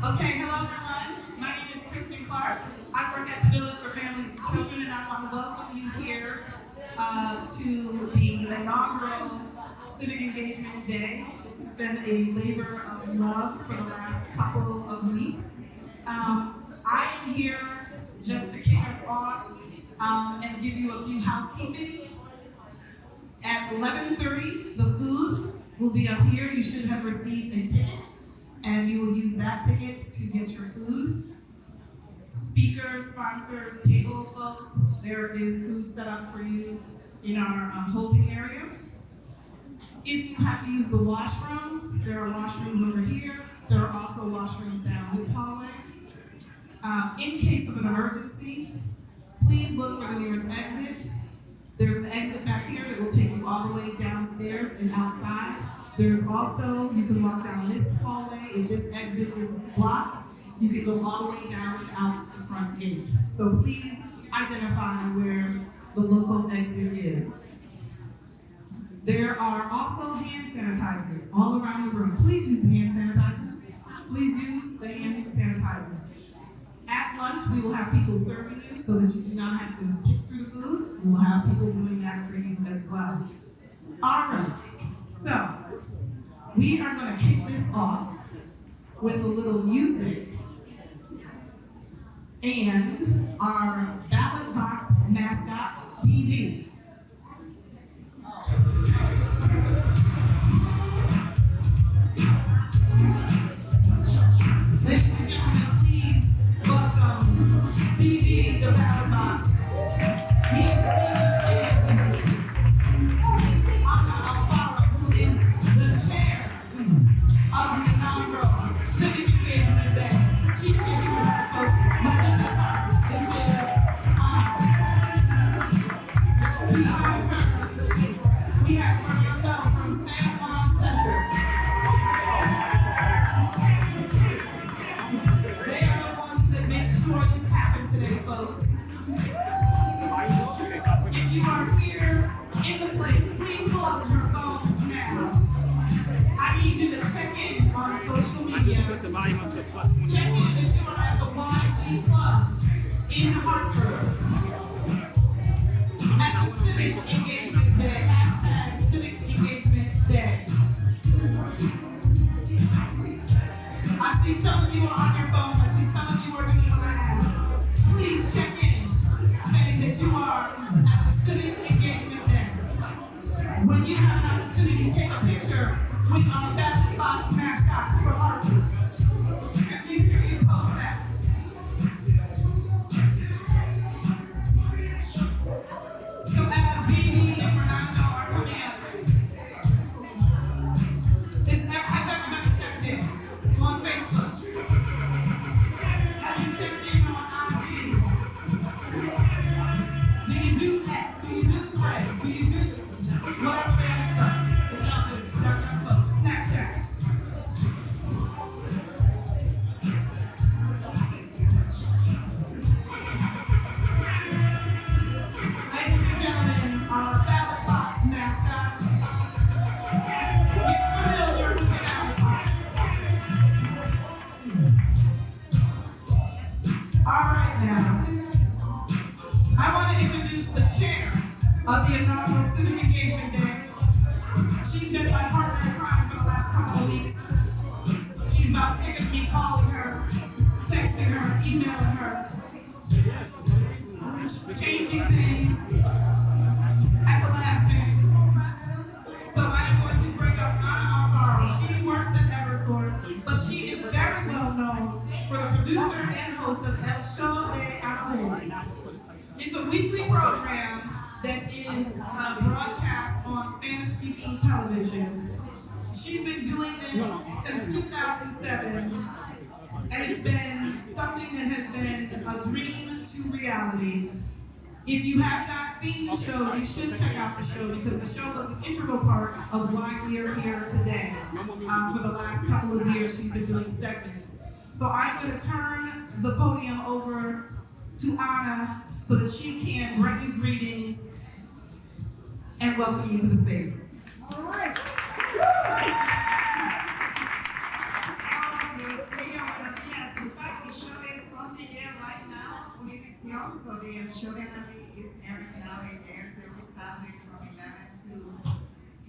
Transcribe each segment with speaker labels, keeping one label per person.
Speaker 1: Okay, hello everyone. My name is Kristen Clark. I work at the Village for Families and Children, and I want to welcome you here to the inaugural Civic Engagement Day. This has been a labor of love for the last couple of weeks. I am here just to kick us off and give you a few housekeeping. At 11:30, the food will be up here. You should have received a ticket, and you will use that ticket to get your food. Speakers, sponsors, table folks, there is food set up for you in our holding area. If you have to use the washroom, there are washrooms over here. There are also washrooms down this hallway. In case of an emergency, please look for the nearest exit. There's an exit back here that will take you all the way downstairs and outside. There's also, you can walk down this hallway. If this exit is blocked, you can go all the way down and out the front gate. So please identify where the local exit is. There are also hand sanitizers all around the room. Please use the hand sanitizers. Please use the hand sanitizers. At lunch, we will have people serving you so that you do not have to pick through the food. We will have people doing that for you as well. All right, so we are going to kick this off with a little music and our ballot box mascot, BB. Ladies and gentlemen, please welcome BB, the ballot box. He is Anna Alfaro, who is the chair of the inaugural Civic Engagement Day. She's giving you that, folks. But this is her. This is we have her from San Juan Center. They are the ones that make sure this happens today, folks. If you are here in the place, please pull out your phones now. I need you to check in on social media. Check in that you are at the YG Club in Hartford. At the Civic Engagement Day, hashtag Civic Engagement Day. I see some of you are on your phone. I see some of you are doing other apps. Please check in, saying that you are at the Civic Engagement Day. When you have an opportunity to take a picture with our ballot box mascot for Hartford, you post that. So as BB and Fernando are coming out, has everybody checked in on Facebook? Have you checked in on IG? Do you do X? Do you do Threads? Do you do whatever the other stuff that y'all do? Y'all folks, Snapchat. Ladies and gentlemen, our ballot box mascot. Get familiar with the ballot box. All right, now, I want to introduce the chair of the inaugural Civic Engagement Day. She's been my partner in crime for the last couple of weeks. She's about sick of me calling her, texting her, emailing her, changing things at the last minute. So I am going to bring up Anna Alfaro. She works at Eversource, but she is very well known for the producer and host of El Show de Analé. It's a weekly program that is broadcast on Spanish-speaking television. She's been doing this since 2007, and it's been something that has been a dream to reality. If you have not seen the show, you should check out the show because the show was an integral part of why we are here today. For the last couple of years, she's been doing segments. So I'm going to turn the podium over to Anna so that she can bring you greetings and welcome you to the space.
Speaker 2: All right. well. So the show definitely is airing now. It airs every Saturday from 11 to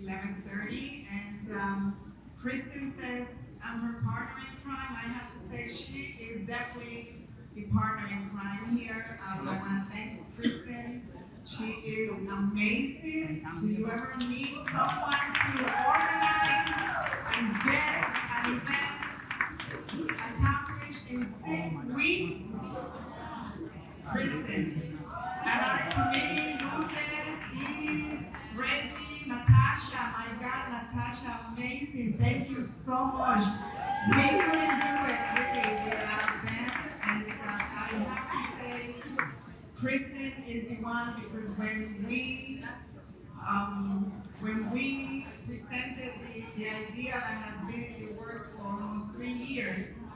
Speaker 2: 11:30. And Kristen says I'm her partner in crime. I have to say she is definitely the partner in crime here. I want to thank Kristen. She is amazing. Do you ever need someone to organize and get an event accomplished in 6 weeks? Kristen. And our committee, Lourdes, Edith, Reggie, Natasha. My God, Natasha, amazing. Thank you so much. We couldn't do it really without them. And I have to say, Kristen is the one, because when we presented the idea that has been in the works for almost 3 years,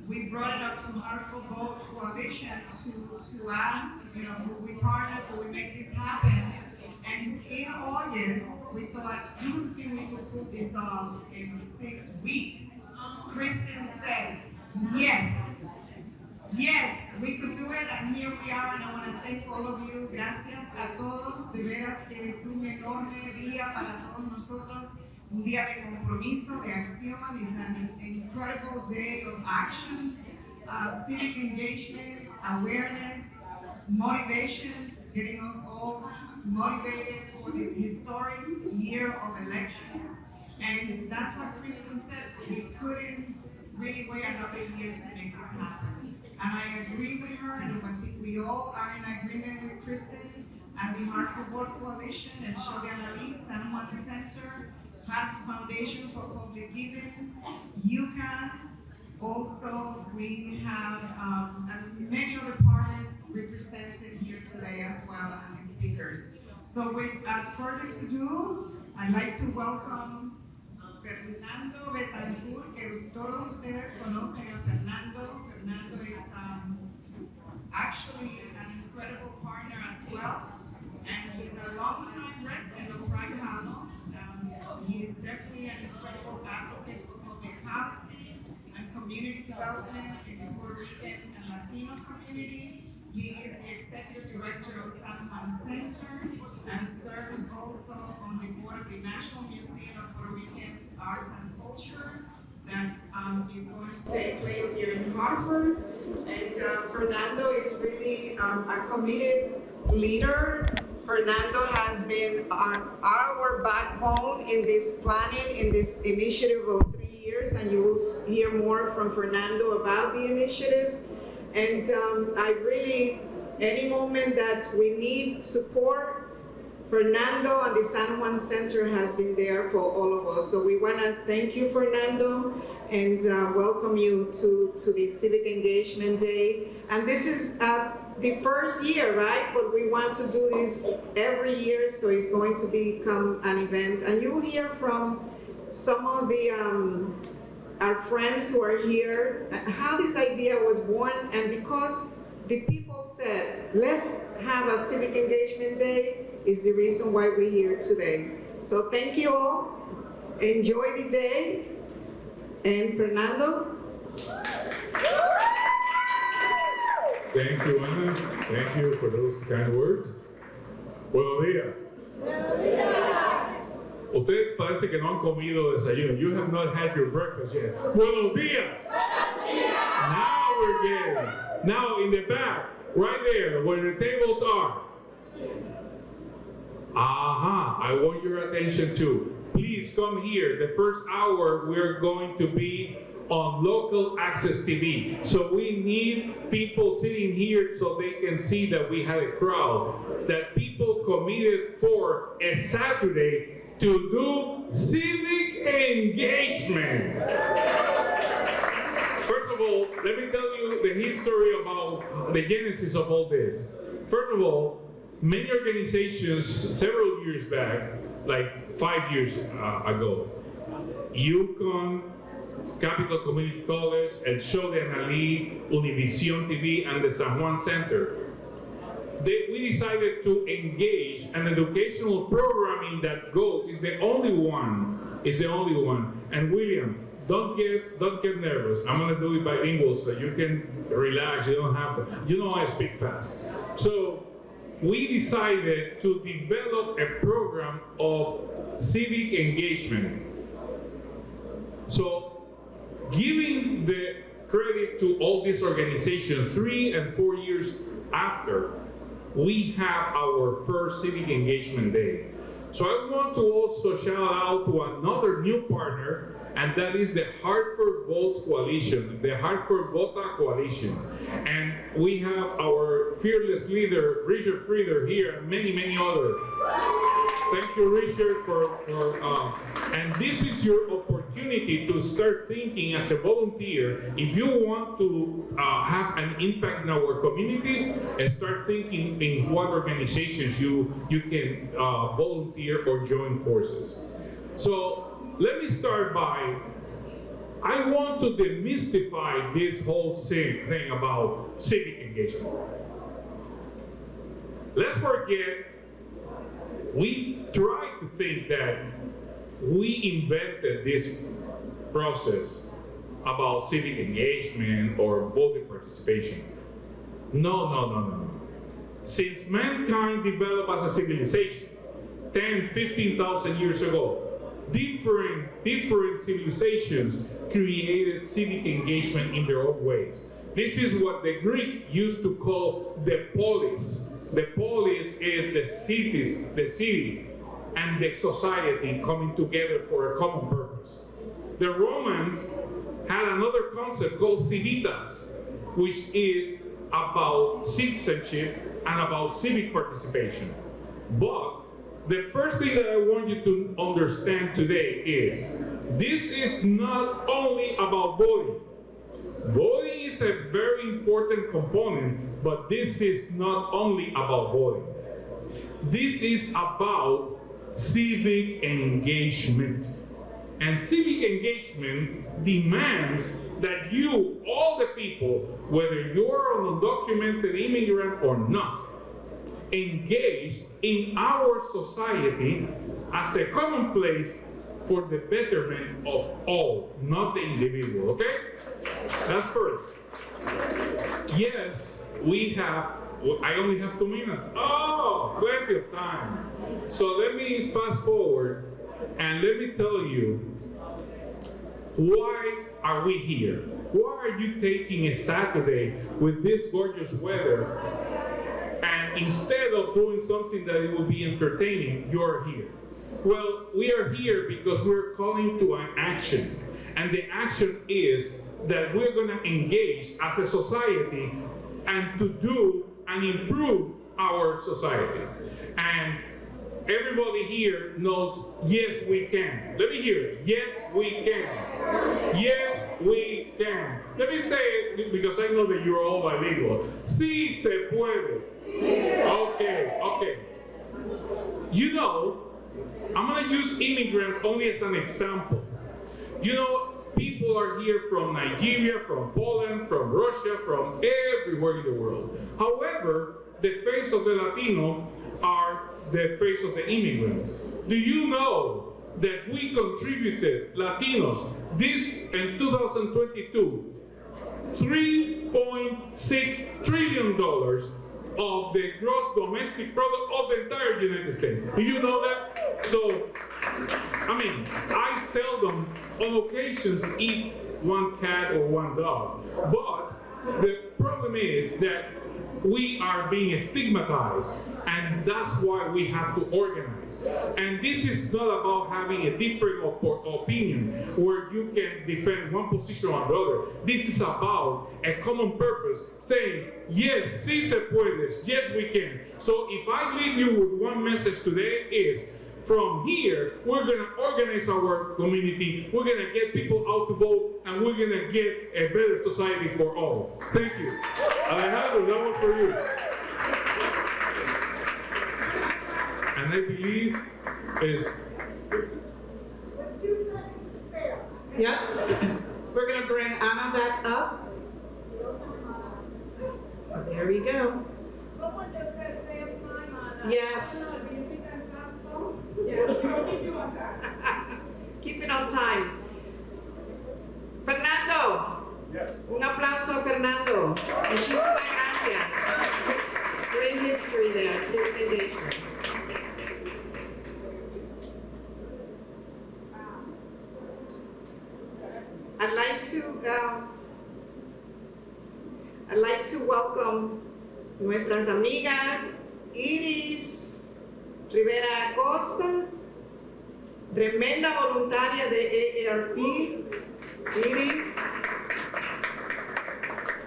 Speaker 2: we brought it up to Hartford Vote Coalition to ask, could we partner, could we make this happen? And in August, we thought, I don't think we could pull this off in 6 weeks. Kristen said, yes, we could do it, and here we are, and I want to thank all of you. Gracias a todos, de veras que es un enorme día para todos nosotros. Un día de compromiso, de acción. It's an incredible day of action, civic engagement, awareness, motivation, getting us all motivated for this historic year of elections. And that's what Kristen said. We couldn't really wait another year to make this happen. And I agree with her, and I think we all are in agreement with Kristen and the Hartford Board Coalition and Shogun Ali, San Juan Center, Hartford Foundation for Public Giving, UCAN. Also, we have and many other partners represented here today as well, and the speakers. So without further ado, I'd like to welcome Fernando Betancourt, que todos ustedes conocen a Fernando. Fernando is actually an incredible partner as well, and he's a longtime resident of Fragajano. He is definitely an incredible advocate for public policy and community development in the Puerto Rican and Latino community. He is the executive director of San Juan Center and serves also on the board of the National Museum of Puerto Rican Arts and Culture that is going to take place here in Hartford. And Fernando is really a committed leader. Fernando has been our backbone in this planning, in this initiative of 3 years, and you will hear more from Fernando about the initiative. And I really, any moment that we need support, Fernando and the San Juan Center has been there for all of us. So we want to thank you, Fernando, and welcome you to the Civic Engagement Day. And this is the first year, right? But we want to do this every year, so it's going to become an event. And you'll hear from some of the our friends who are here how this idea was born, and because the people said, let's have a Civic Engagement Day, is the reason why we're here today. So thank you all. Enjoy the day. And Fernando?
Speaker 3: Thank you, Ana. Thank you for those kind words. Buenos días. Ustedes parece que no han comido desayuno. You have not had your breakfast yet. Buenos días. Now we're getting. Now in the back, right there, where the tables are. I want your attention too. Please come here. The first hour we're going to be on local access TV. So we need people sitting here so they can see that we had a crowd, that people committed for a Saturday to do civic engagement. First of all, let me tell you the history about the genesis of all this. First of all, many organizations several years back, like 5 years ago, UConn, Capital Community College, El Show de Analí, Univision TV, and the San Juan Center, we decided to engage an educational programming that goes, is the only one. And William, don't get nervous. I'm gonna do it bilingual so you can relax. You don't have to. You know I speak fast. So we decided to develop a program of civic engagement. So giving the credit to all these organizations 3 and 4 years after, we have our first civic engagement day. So I want to also shout out to another new partner, and that is the Hartford Votes Coalition, the Hartford Vota Coalition. And we have our fearless leader, Richard Frieder, here, and many, many others. Thank you, Richard, and this is your opportunity to start thinking as a volunteer. If you want to have an impact in our community, start thinking in what organizations you can volunteer or join forces. So let me start by, I want to demystify this whole thing about civic engagement. Let's forget, we try to think that we invented this process about civic engagement or voting participation. No. Since mankind developed as a civilization, 10, 15,000 years ago, different civilizations created civic engagement in their own ways. This is what the Greek used to call the polis. The polis is the city, and the society coming together for a common purpose. The Romans had another concept called civitas, which is about citizenship and about civic participation. But the first thing that I want you to understand today is, this is not only about voting. Voting is a very important component, but this is not only about voting. This is about civic engagement. And civic engagement demands that you, all the people, whether you're an undocumented immigrant or not, engage in our society as a common place for the betterment of all, not the individual, okay? That's first. Yes, I only have 2 minutes. Oh, plenty of time. So let me fast forward and let me tell you, why are we here? Why are you taking a Saturday with this gorgeous weather, and instead of doing something that it will be entertaining, you're here? Well, we are here because we're calling to an action. And the action is that we're going to engage as a society and to do and improve our society. And everybody here knows, yes, we can. Let me hear it. Yes, we can. Yes, we can. Let me say it because I know that you're all bilingual. Sí se puede. Okay. You know, I'm going to use immigrants only as an example. You know, people are here from Nigeria, from Poland, from Russia, from everywhere in the world. However, the face of the Latino are the face of the immigrant. Do you know that we contributed, Latinos, this in 2022, $3.6 trillion of the gross domestic product of the entire United States. Do you know that? So, I mean, I seldom, on occasions, eat one cat or one dog. But the problem is that we are being stigmatized, and that's why we have to organize. And this is not about having a different opinion where you can defend one position or the other. This is about a common purpose, saying, yes, sí se puede, yes, we can. So if I leave you with one message today is, from here, we're going to organize our community, we're going to get people out to vote, and we're going to get a better society for all. Thank you. Alejandro, that one for you. And I believe is...
Speaker 1: Yep. We're going to bring Anna back up. There we go.
Speaker 4: Someone just said stay on time on
Speaker 1: Yes.
Speaker 4: Do you think that's possible? Yes, we'll keep you on time.
Speaker 2: Keep it on time. Muchísimas gracias. Great history there, civic engagement. I'd like to welcome nuestras amigas Iris Rivera Acosta, tremenda voluntaria de AARP, Iris,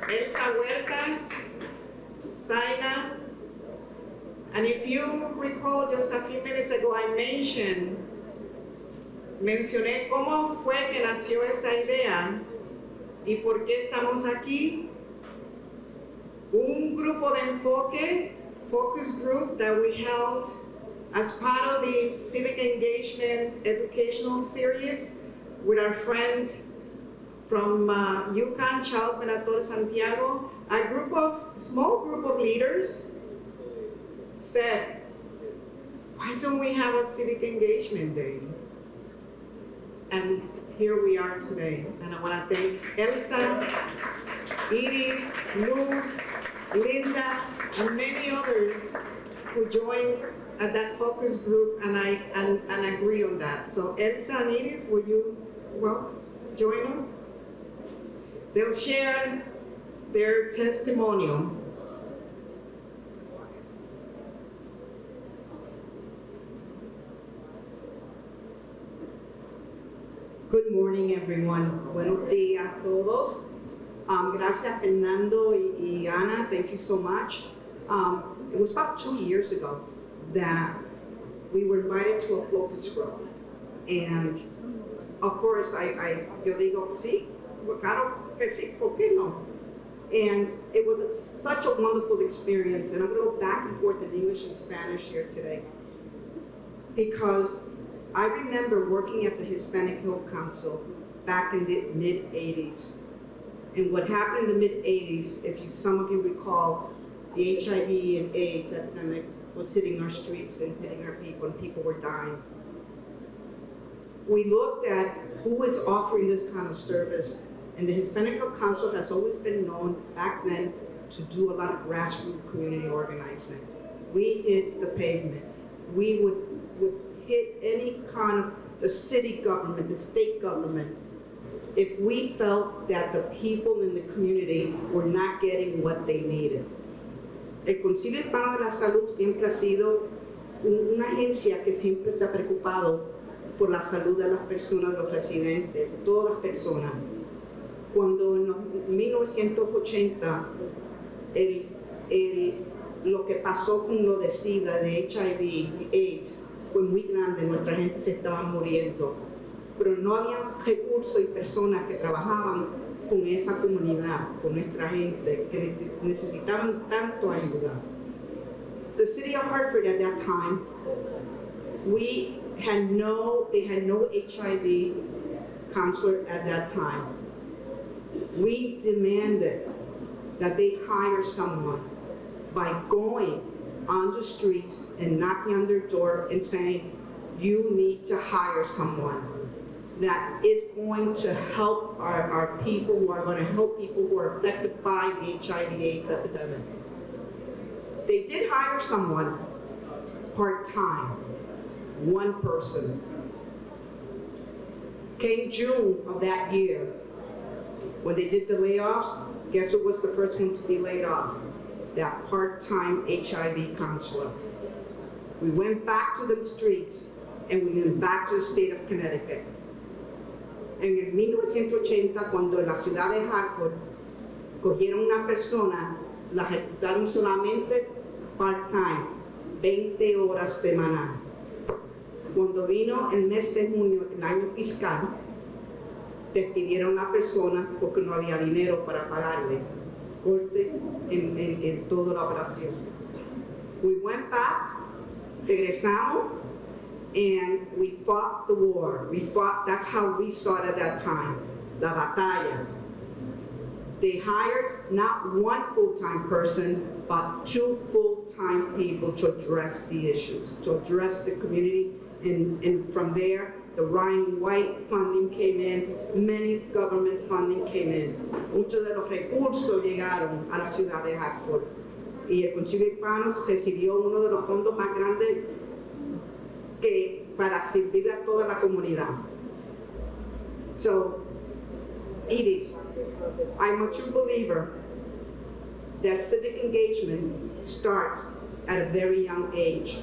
Speaker 2: Elsa Huertas, Zaina, and if you recall just a few minutes ago I mencioné cómo fue que nació esta idea y por qué estamos aquí. Un grupo de enfoque, focus group that we held as part of the Civic Engagement Educational Series with our friend from UConn, Charles Benator Santiago. A small group of leaders said, why don't we have a Civic Engagement Day? And here we are today. And I want to thank Elsa, Iris, Luz, Linda, and many others who joined at that focus group and agree on that. So Elsa and Iris, will you join us? They'll share their testimonial.
Speaker 5: Good morning, everyone. Buenos días a todos. Gracias, Fernando y Ana. Thank you so much. It was about 2 years ago that we were invited to a focus group. And of course, yo digo, sí, claro que sí, ¿por qué no? And it was such a wonderful experience. And I'm going to go back and forth in English and Spanish here today. Because I remember working at the Hispanic Hill Council back in the mid-'80s. And what happened in the mid-'80s, if some of you recall, the HIV and AIDS epidemic was hitting our streets and hitting our people, and people were dying. We looked at who was offering this kind of service, and the Hispanic Hill Council has always been known back then to do a lot of grassroots community organizing. We hit the pavement. We would hit any kind of the city government, the state government, if we felt that the people in the community were not getting what they needed. El Concilio Hispano de la Salud siempre ha sido una agencia que siempre se ha preocupado por la salud de las personas, de los residentes, de todas las personas. Cuando en 1980 lo que pasó con lo de SIDA, de HIV y AIDS, fue muy grande, nuestra gente se estaba muriendo, pero no había recursos y personas que trabajaban con esa comunidad, con nuestra gente, que necesitaban tanto ayuda. The city of Hartford at that time, they had no HIV counselor at that time. We demanded that they hire someone by going on the streets and knocking on their door and saying, you need to hire someone that is going to help our people, who are going to help people who are affected by the HIV/AIDS epidemic. They did hire someone part-time, one person. Came June of that year, when they did the layoffs, guess who was the first one to be laid off? That part-time HIV counselor. We went back to the streets and we went back to the state of Connecticut. En el 1980, cuando en la ciudad de Hartford cogieron una persona, la ejecutaron solamente part-time, 20 horas semanal. Cuando vino el mes de junio, el año fiscal, despidieron a la persona porque no había dinero para pagarle. Corte en toda la operación. We went back, regresamos, and we fought the war. That's how we saw it at that time, la batalla. They hired not one full-time person, but 2 full-time people to address the issues, to address the community, and from there, The Ryan White funding came in, many government funding came in. Muchos de los recursos llegaron a la ciudad de Hartford. Y el Concilio Hispano recibió uno de los fondos más grandes para servir a toda la comunidad. So, Edith, I'm a true believer that civic engagement starts at a very young age.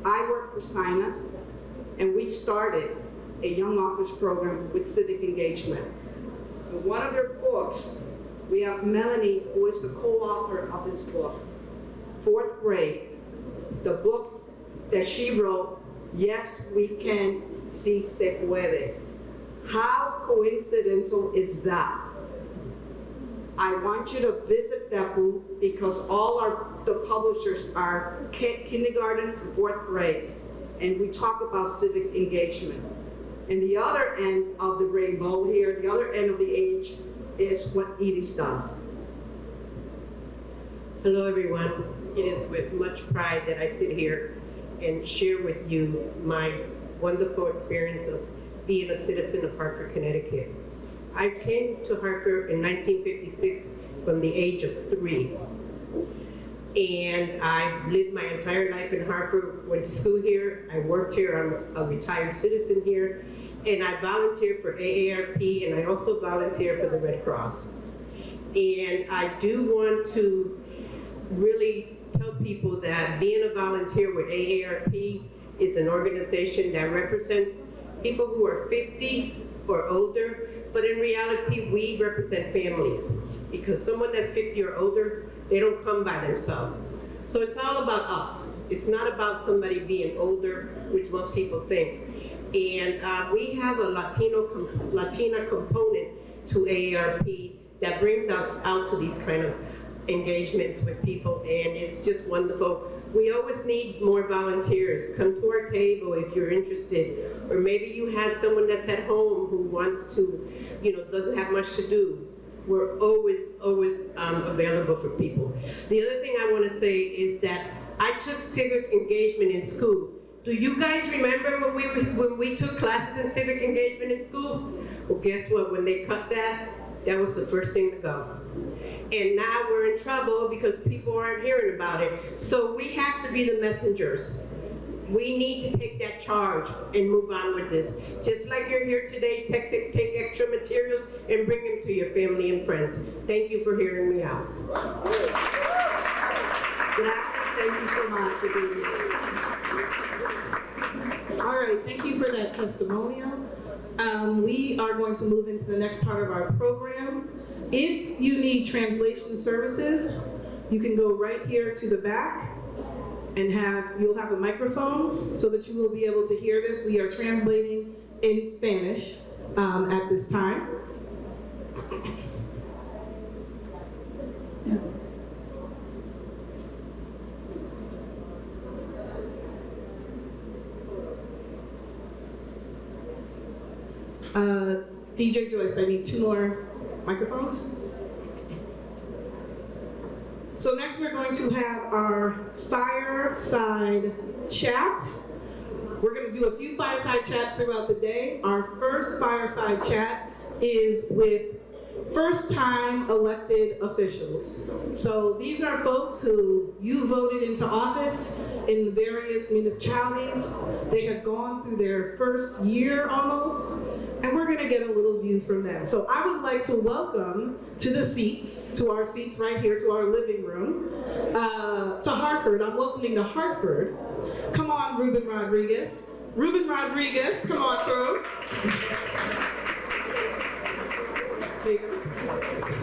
Speaker 5: I work for SINA, and we started a young authors program with civic engagement. In one of their books, we have Melanie, who is the co-author of this book, 4th grade. The books that she wrote, Yes, We Can, Si Se Puede. How coincidental is that? I want you to visit that booth because all the publishers are kindergarten to 4th grade, and we talk about civic engagement. And the other end of the rainbow here, the other end of the age, is what Edith does.
Speaker 6: Hello everyone. It is with much pride that I sit here and share with you my wonderful experience of being a citizen of Hartford, Connecticut. I came to Hartford in 1956 from the age of 3. And I've lived my entire life in Hartford, went to school here, I worked here, I'm a retired citizen here, and I volunteer for AARP, and I also volunteer for the Red Cross. And I do want to really tell people that being a volunteer with AARP is an organization that represents people who are 50 or older, but in reality, we represent families. Because someone that's 50 or older, they don't come by themselves. So it's all about us. It's not about somebody being older, which most people think. And we have a Latina component to AARP that brings us out to these kind of engagements with people, and it's just wonderful. We always need more volunteers. Come to our table if you're interested, or maybe you have someone that's at home who wants to, doesn't have much to do. We're always available for people. The other thing I want to say is that I took civic engagement in school. Do you guys remember when we took classes in civic engagement in school? Well, guess what? When they cut that was the first thing to go. And now we're in trouble because people aren't hearing about it. So we have to be the messengers. We need to take that charge and move on with this. Just like you're here today, take extra materials and bring them to your family and friends. Thank you for hearing me out.
Speaker 5: Thank you so much for being here.
Speaker 1: All right, thank you for that testimonial. We are going to move into the next part of our program. If you need translation services, you can go right here to the back and you'll have a microphone so that you will be able to hear this. We are translating in Spanish at this time. DJ Joyce, I need 2 more microphones. So next we're going to have our fireside chat. We're going to do a few fireside chats throughout the day. Our first fireside chat is with first-time elected officials. So these are folks who you voted into office in the various municipalities. They have gone through their first year almost, and we're gonna get a little view from them. So I would like to welcome to our seats right here, to our living room, to Hartford. I'm welcoming to Hartford. Come on, Ruben Rodriguez. Ruben Rodriguez, come on through.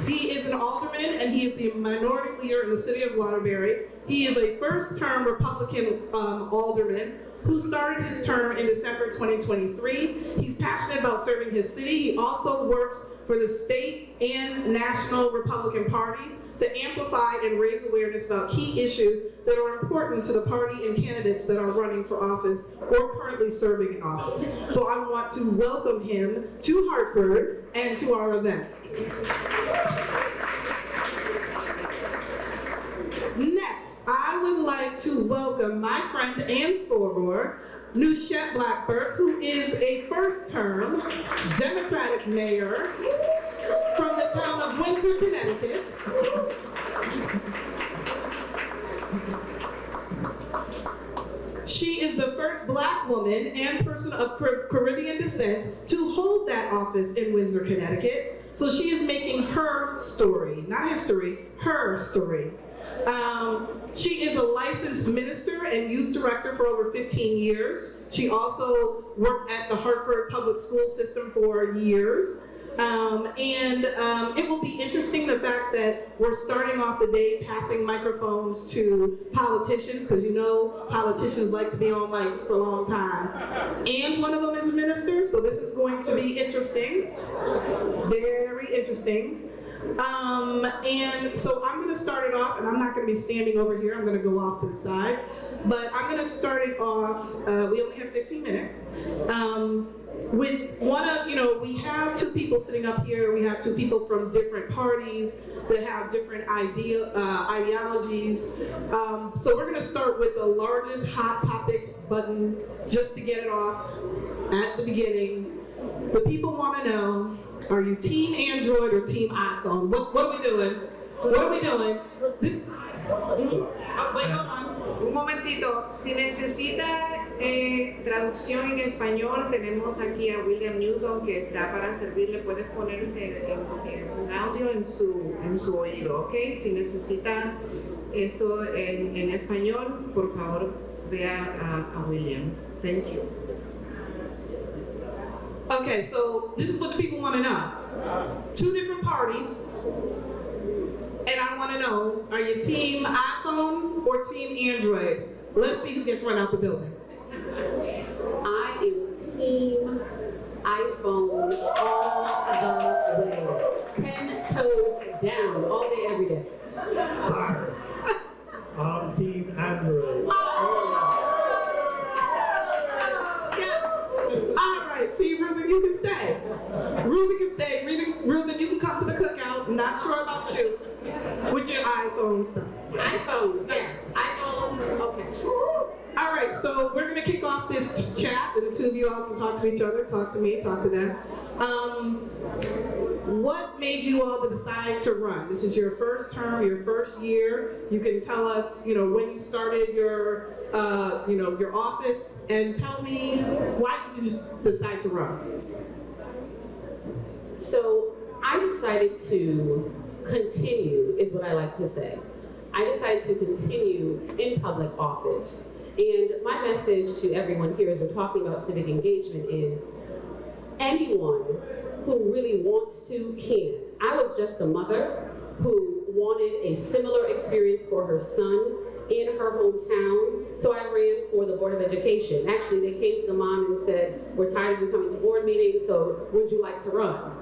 Speaker 1: He is an alderman, and he is the minority leader in the city of Waterbury. He is a first-term Republican alderman who started his term in December 2023. He's passionate about serving his city. He also works for the state and national Republican parties to amplify and raise awareness about key issues that are important to the party and candidates that are running for office or currently serving in office. So I want to welcome him to Hartford and to our event. Next, I would like to welcome my friend and soror,
Speaker 7: Nushette Blackburn, who is a first-term Democratic mayor from the town of Windsor, Connecticut. She is the first Black woman and person of Caribbean descent to hold that office in Windsor, Connecticut. So she is making her story, not history, her story. She is a licensed minister and youth director for over 15 years. She also worked at the Hartford Public School System for years. It will be interesting the fact that we're starting off the day passing microphones to politicians, because you know politicians like to be on mics for a long time. And one of them is a minister, so this is going to be interesting, very interesting. And so I'm going to start it off, and I'm not going to be standing over here, I'm going to go off to the side. But I'm going to start it off, we only have 15 minutes. With one of, we have two people sitting up here, we have two people from different parties that have different ideologies. So we're going to start with the largest hot topic button, just to get it off at the beginning. The people want to know, are you team Android or team iPhone? What are we doing? What are we doing? This, wait, hold on.
Speaker 2: Un momentito, si necesita traducción en español, tenemos aquí a William Newton que está para servirle, puedes ponerse un audio en su oído, ¿ok? Si necesita esto en español, por favor vea a William. Thank you.
Speaker 7: Okay, so this is what the people want to know. Two different parties, and I want to know, are you team iPhone or team Android? Let's see who gets run out the building.
Speaker 8: I am team iPhone all the way. 10 toes down, all day, every day.
Speaker 9: Sorry. I'm team Android.
Speaker 7: All right, see, Ruben, you can stay. Ruben can stay. Ruben, you can come to the cookout. I'm not sure about you with your iPhone stuff.
Speaker 8: iPhones, yes. iPhones, okay.
Speaker 7: All right, so we're gonna kick off this chat, and the two of you all can talk to each other, talk to me, talk to them. What made you all decide to run? This is your first term, your first year. You can tell us, when you started your office, and tell me why did you decide to run?
Speaker 8: So I decided to continue, is what I like to say. I decided to continue in public office. And my message to everyone here as we're talking about civic engagement is anyone who really wants to can. I was just a mother who wanted a similar experience for her son in her hometown, so I ran for the Board of Education. Actually, they came to the mom and said, we're tired of you coming to board meetings, so would you like to run?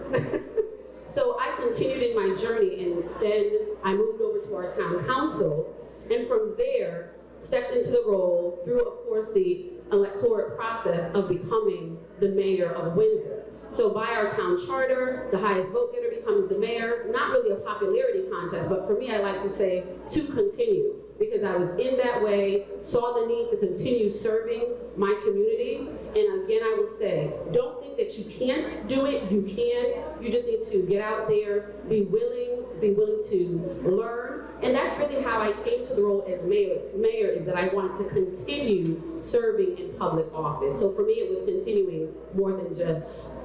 Speaker 8: So I continued in my journey, and then I moved over to our town council, and from there, stepped into the role through, of course, the electoral process of becoming the mayor of Windsor. So by our town charter, the highest vote getter becomes the mayor. Not really a popularity contest, but for me, I like to say to continue, because I was in that way, saw the need to continue serving my community. And again, I will say, don't think that you can't do it, you can. You just need to get out there, be willing to learn. And that's really how I came to the role as mayor, is that I wanted to continue serving in public office. So for me, it was continuing more than just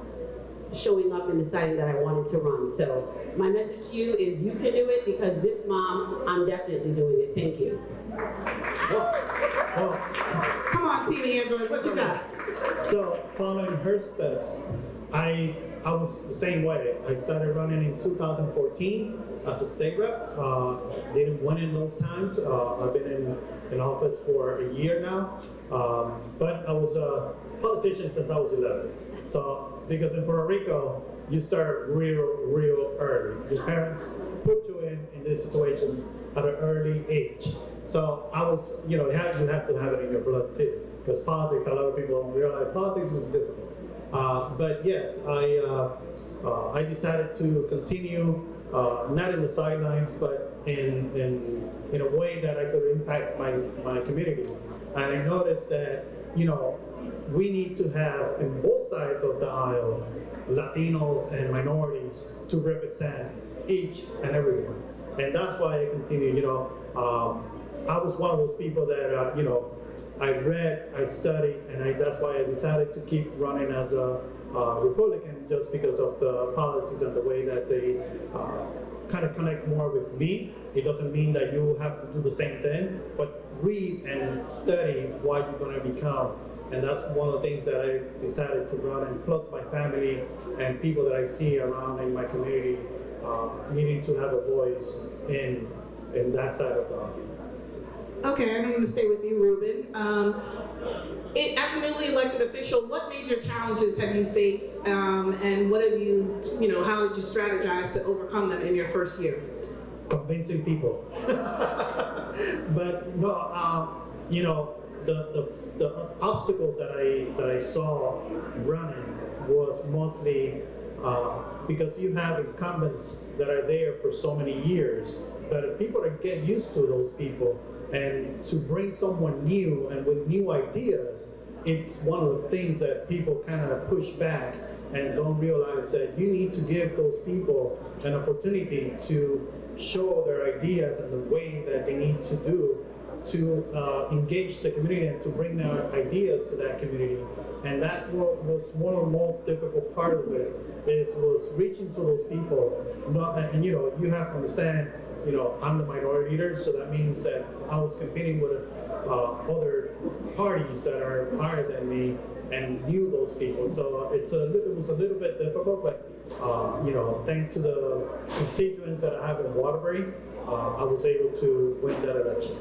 Speaker 8: showing up and deciding that I wanted to run. So my message to you is you can do it, because this mom, I'm definitely doing it. Thank you.
Speaker 9: Well,
Speaker 7: Come on, Team Android, what you got?
Speaker 9: so following her steps, I was the same way. I started running in 2014 as a state rep. Didn't win in those times. I've been in office for a year now, but I was a politician since I was 11. So, because in Puerto Rico, you start real early. Your parents put you in these situations at an early age. So I was, you have to have it in your blood too. Because politics, a lot of people don't realize politics is difficult. But yes, I decided to continue, not in the sidelines, but in a way that I could impact my community. And I noticed that, we need to have in both sides of the aisle Latinos and minorities to represent each and everyone. And that's why I continue, I was one of those people that, I read, I studied, and that's why I decided to keep running as a Republican, just because of the policies and the way that they kind of connect more with me. It doesn't mean that you have to do the same thing, but read and study what you're going to become. And that's one of the things that I decided to run, and plus my family and people that I see around in my community needing to have a voice in that side of the aisle.
Speaker 7: Okay, I'm going to stay with you, Ruben. As a newly elected official, what major challenges have you faced, and what have you, how did you strategize to overcome them in your first year?
Speaker 9: Convincing people. But no, the obstacles that I saw running was mostly because you have incumbents that are there for so many years that people get used to those people, and to bring someone new and with new ideas, it's one of the things that people kind of push back and don't realize that you need to give those people an opportunity to show their ideas and the way that they need to do to engage the community and to bring their ideas to that community. And that's what was one of the most difficult part of it, was reaching to those people. And you have to understand, I'm the minority leader, so that means that I was competing with other parties that are higher than me and knew those people. So it was a little bit difficult, but thanks to the constituents that I have in Waterbury, I was able to win that election.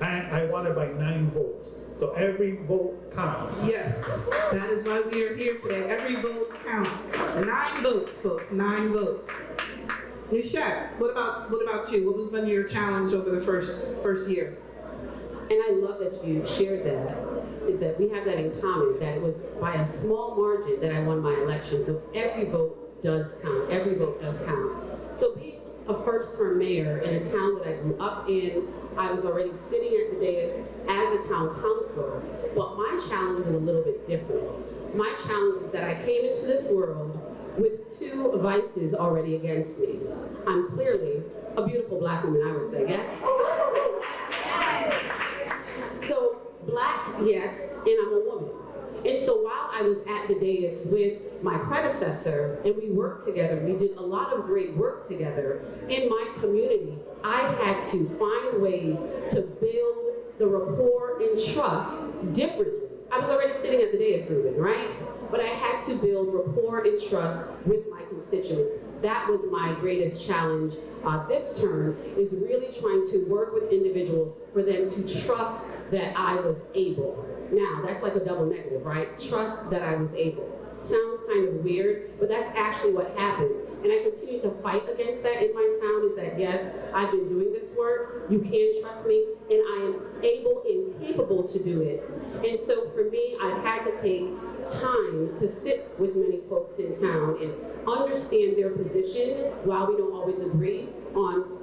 Speaker 9: And I won it by 9 votes. So every vote counts.
Speaker 7: Yes, that is why we are here today. Every vote counts. 9 votes, folks, 9 votes. Nishat, what about you? What was one of your challenge over the first year?
Speaker 8: And I love that you shared that, is that we have that in common, that it was by a small margin that I won my election. So every vote does count. Every vote does count. So being a first-term mayor in a town that I grew up in, I was already sitting at the dais as a town councilor, but my challenge was a little bit different. My challenge is that I came into this world with 2 vices already against me. I'm clearly a beautiful Black woman, I would say, yes? So Black, yes, and I'm a woman. And so while I was at the dais with my predecessor and we worked together, we did a lot of great work together in my community, I had to find ways to build the rapport and trust differently. I was already sitting at the dais, Ruben, right? But I had to build rapport and trust with my constituents. That was my greatest challenge this term, is really trying to work with individuals for them to trust that I was able. Now, that's like a double negative, right? Trust that I was able. Sounds kind of weird, but that's actually what happened. And I continue to fight against that in my town, is that yes, I've been doing this work, you can trust me, and I am able and capable to do it. And so for me, I've had to take time to sit with many folks in town and understand their position while we don't always agree on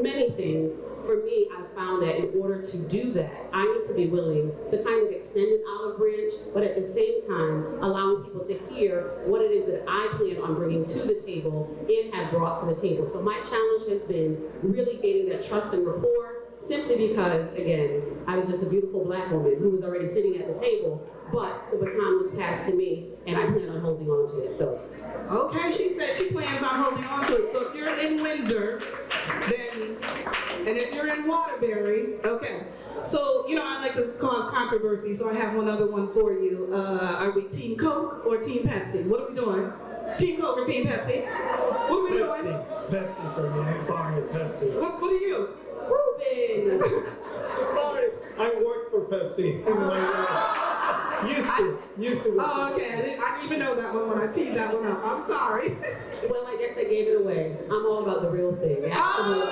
Speaker 8: many things. For me, I found that in order to do that, I need to be willing to kind of extend an olive branch, but at the same time, allowing people to hear what it is that I plan on bringing to the table and have brought to the table. So my challenge has been really gaining that trust and rapport, simply because, again, I was just a beautiful Black woman who was already sitting at the table, but the baton was passed to me, and I plan on holding on to it. So,
Speaker 7: okay, she said she plans on holding on to it. So if you're in Windsor, then, and if you're in Waterbury, okay. So, I like to cause controversy, so I have one other one for you. Are we Team Coke or Team Pepsi? What are we doing? Team Coke or Team Pepsi? What are we doing?
Speaker 9: Pepsi for me. I'm sorry, Pepsi.
Speaker 7: What are you?
Speaker 8: Ruben!
Speaker 9: Sorry, I worked for Pepsi in my life. Used to.
Speaker 7: Oh, okay. I didn't even know that one when I teed that one up. I'm sorry.
Speaker 8: Well, I guess I gave it away. I'm all about the real thing. Absolutely.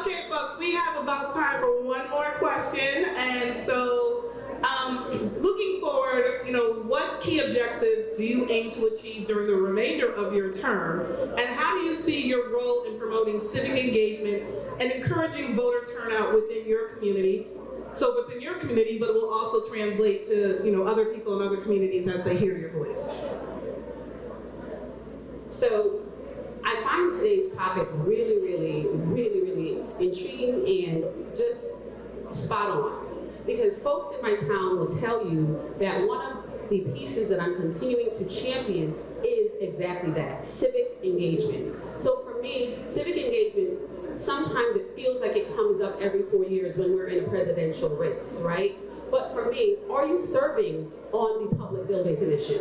Speaker 7: Okay, folks, we have about time for one more question. And so, looking forward, what key objectives do you aim to achieve during the remainder of your term? And how do you see your role in promoting civic engagement and encouraging voter turnout within your community? So within your community, but it will also translate to other people in other communities as they hear your voice.
Speaker 8: So I find today's topic really, really, really, really intriguing and just spot on. Because folks in my town will tell you that one of the pieces that I'm continuing to champion is exactly that, civic engagement. So for me, civic engagement, sometimes it feels like it comes up every 4 years when we're in a presidential race, right? But for me, are you serving on the Public Building Commission?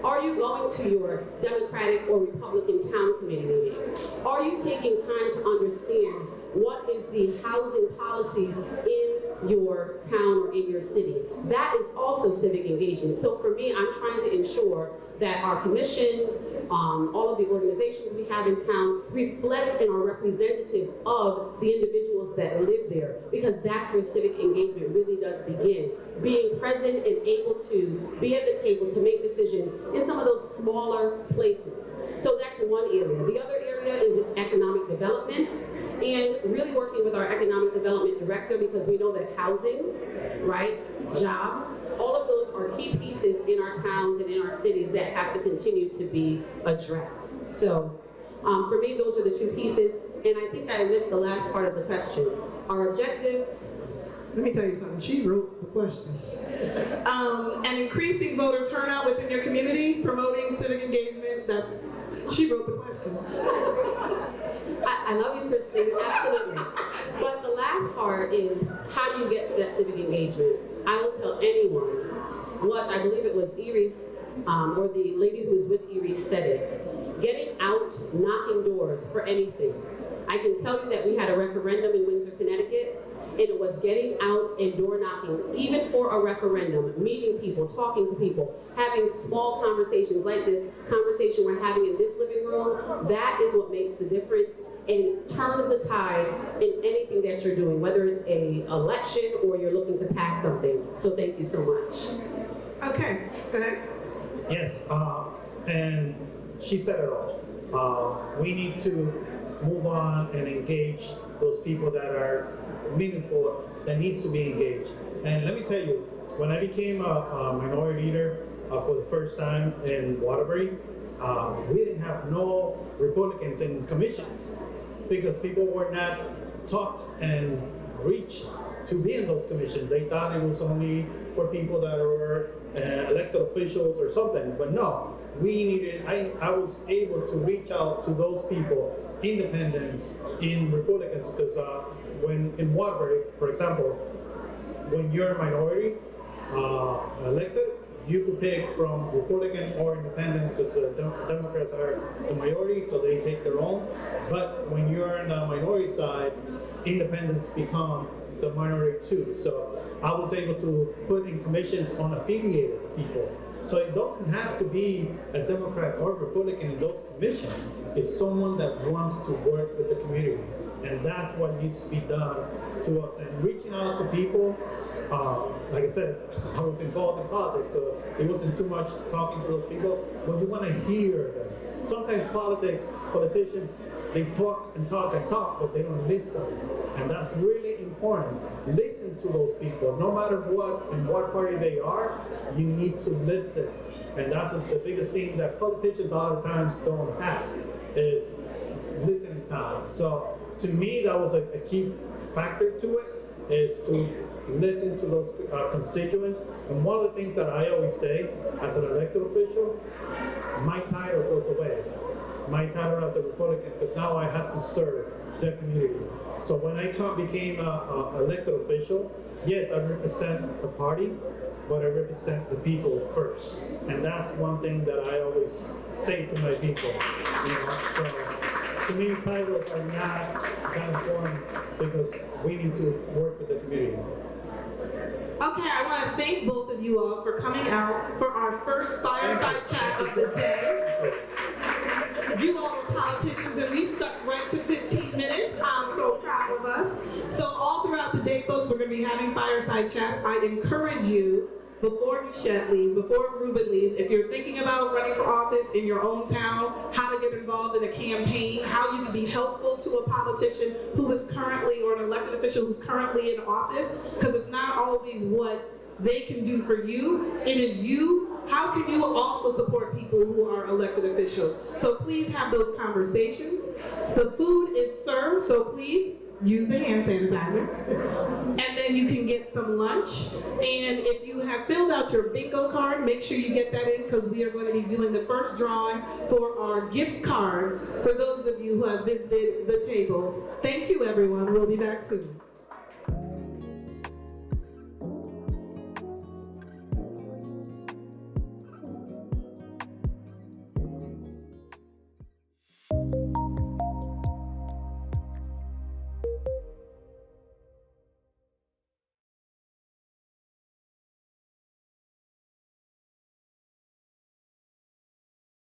Speaker 8: Are you going to your Democratic or Republican town committee meeting? Are you taking time to understand what is the housing policies in your town or in your city? That is also civic engagement. So for me, I'm trying to ensure that our commissions, all of the organizations we have in town reflect and are representative of the individuals that live there, because that's where civic engagement really does begin. Being present and able to be at the table to make decisions in some of those smaller places. So that's one area. The other area is economic development, and really working with our economic development director, because we know that housing, right, jobs, all of those are key pieces in our towns and in our cities that have to continue to be addressed. So for me, those are the two pieces. And I think I missed the last part of the question. Our objectives.
Speaker 7: Let me tell you something, she wrote the question. And increasing voter turnout within your community, promoting civic engagement, she wrote the question.
Speaker 8: I love you, Christine, absolutely. But the last part is, how do you get to that civic engagement? I will tell anyone what I believe it was Iris, or the lady who was with Iris said it. Getting out, knocking doors for anything. I can tell you that we had a referendum in Windsor, Connecticut, and it was getting out and door knocking, even for a referendum, meeting people, talking to people, having small conversations like this conversation we're having in this living room. That is what makes the difference and turns the tide in anything that you're doing, whether it's an election or you're looking to pass something. So thank you so much.
Speaker 7: Okay, go ahead.
Speaker 9: Yes, and she said it all. We need to move on and engage those people that are meaningful, that needs to be engaged. And let me tell you, when I became a minority leader for the first time in Waterbury, we didn't have no Republicans in commissions because people were not taught and reached to be in those commissions. They thought it was only for people that were elected officials or something, but no, we needed, I was able to reach out to those people, independents in Republicans, because when in Waterbury, for example, when you're a minority elected, you could pick from Republican or independent, because the Democrats are the majority, so they pick their own. But when you're on the minority side, independents become the minority too. So I was able to put in commissions on affiliated people. So it doesn't have to be a Democrat or Republican in those commissions. It's someone that wants to work with the community. And that's what needs to be done to us. And reaching out to people, like I said, I was involved in politics, so it wasn't too much talking to those people, but you want to hear them. Sometimes politicians, they talk and talk and talk, but they don't listen. And that's really important. Listen to those people. No matter what and what party they are, you need to listen. And that's the biggest thing that politicians a lot of times don't have, is listening time. So to me, that was a key factor to it, is to listen to those constituents. And one of the things that I always say as an elected official, my title goes away. My title as a Republican, because now I have to serve the community. So when I became an elected official, yes, I represent the party, but I represent the people first. And that's one thing that I always say to my people. So to me, titles are not that important, because we need to work with the community.
Speaker 7: Okay, I want to thank both of you all for coming out for our first fireside chat of the day. You all are politicians, and we stuck right to 15 minutes. I'm so proud of us. So all throughout the day, folks, we're going to be having fireside chats. I encourage you before Michelle leaves, before Ruben leaves, if you're thinking about running for office in your own town, how to get involved in a campaign, how you can be helpful to a politician who is currently, or an elected official who's currently in office, because it's not always what they can do for you, it is you. How can you also support people who are elected officials? So please have those conversations. The food is served, so please use the hand sanitizer. And then you can get some lunch. And if you have filled out your bingo card, make sure you get that in, because we are going to be doing the first drawing for our gift cards for those of you who have visited the tables. Thank you, everyone. We'll be back soon.